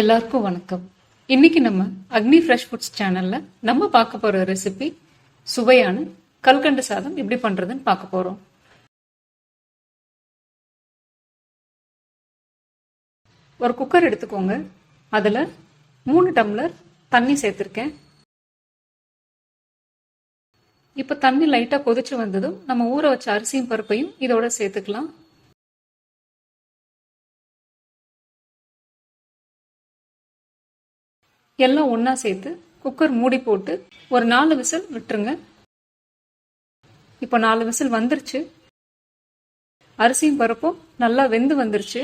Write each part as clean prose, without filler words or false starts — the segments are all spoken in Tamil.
எல்லாருக்கும் வணக்கம். இன்னைக்கு நம்ம அக்னி ஃப்ரெஷ் ஃபுட்ஸ் சேனல்ல நம்ம பார்க்க போற ரெசிபி சுவையான கல்கண்டு சாதம் எப்படி பண்றதுன்னு பார்க்க போறோம். ஒரு குக்கர் எடுத்துக்கோங்க. அதுல 3 டம்ளர் தண்ணி சேர்த்திருக்கேன். இப்ப தண்ணி லைட்டா கொதிச்சு வந்ததும் நம்ம ஊற வச்ச அரிசியும் பருப்பையும் இதோட சேர்த்துக்கலாம். எல்லாம் ஒன்றா சேர்த்து குக்கர் மூடி போட்டு ஒரு 4 விசில் விட்டுருங்க. இப்போ 4 விசில் வந்துருச்சு. அரிசியும் பருப்பும் நல்லா வெந்து வந்துருச்சு.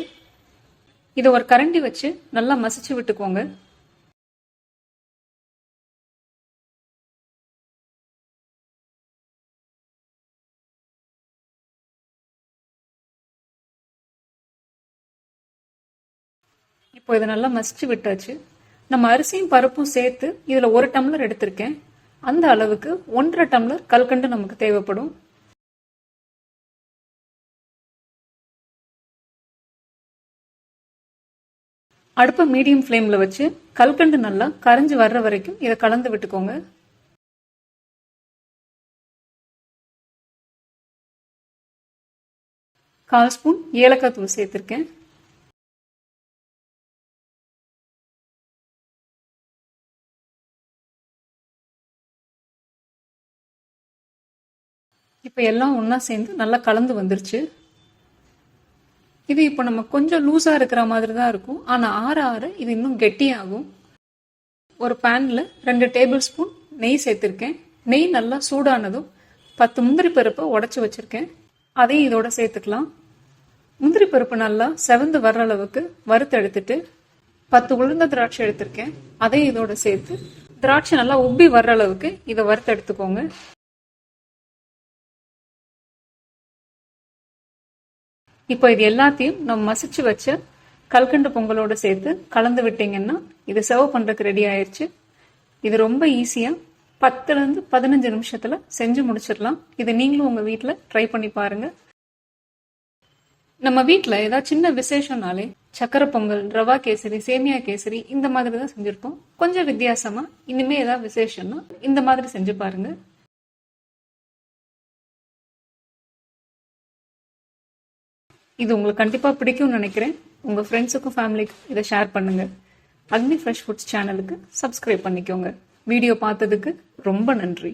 இதை ஒரு கரண்டி வச்சு நல்லா மசிச்சு விட்டுக்கோங்க. இப்போ இதை நல்லா மசிச்சு விட்டாச்சு. நம்ம அரிசியும் பருப்பும் சேர்த்து இதுல 1 டம்ளர் எடுத்திருக்கேன். அந்த அளவுக்கு 1.5 டம்ளர் கல்கண்டு நமக்கு தேவைப்படும். அடுப்பை மீடியம் ஃப்ளேம்ல வச்சு கல்கண்டு நல்லா கரைஞ்சு வர்ற வரைக்கும் இதை கலந்து விட்டுக்கோங்க. கால் ஸ்பூன் ஏலக்காய் தூள் சேர்த்திருக்கேன். இப்போ எல்லாம் ஒன்றா சேர்ந்து நல்லா கலந்து வந்துருச்சு. இது இப்போ நம்ம கொஞ்சம் லூஸாக இருக்கிற மாதிரி தான் இருக்கும். ஆனால் ஆற ஆற இது இன்னும் கெட்டியாகும். ஒரு பேனில் 2 டேபிள் ஸ்பூன் நெய் சேர்த்துருக்கேன். நெய் நல்லா சூடானதும் 10 முந்திரி பருப்பை உடச்சி வச்சுருக்கேன். அதையும் இதோட சேர்த்துக்கலாம். முந்திரி பருப்பு நல்லா செவந்து வர்ற அளவுக்கு வறுத்து எடுத்துட்டு 10 உளுந்த திராட்சை எடுத்திருக்கேன். அதையும் இதோட சேர்த்து திராட்சை நல்லா உப்பி வர்ற அளவுக்கு இதை வறுத்து எடுத்துக்கோங்க. இப்போ இது எல்லாத்தையும் நம்ம மசிச்சு வச்ச கல்கண்டு பொங்கலோட சேர்த்து கலந்து விட்டீங்கன்னா இது சர்வ் பண்றதுக்கு ரெடி ஆயிடுச்சு. இது ரொம்ப ஈஸியா 10ல இருந்து 15 நிமிஷத்துல செஞ்சு முடிச்சிடலாம். இதை நீங்களும் உங்க வீட்டுல ட்ரை பண்ணி பாருங்க. நம்ம வீட்டுல ஏதாவது சின்ன விசேஷம்னாலே சக்கரை பொங்கல், ரவா கேசரி, சேமியா கேசரி இந்த மாதிரி தான் செஞ்சிருப்போம். கொஞ்சம் வித்தியாசமா இனிமே ஏதாவது விசேஷம்னா இந்த மாதிரி செஞ்சு பாருங்க. இது உங்களுக்கு கண்டிப்பாக பிடிக்கும்னு நினைக்கிறேன். உங்கள் ஃப்ரெண்ட்ஸுக்கும் ஃபேமிலிக்கும் இதை ஷேர் பண்ணுங்க. அக்னி ஃப்ரெஷ் ஃபுட்ஸ் சேனலுக்கு சப்ஸ்கிரைப் பண்ணிக்கோங்க. வீடியோ பார்த்ததுக்கு ரொம்ப நன்றி.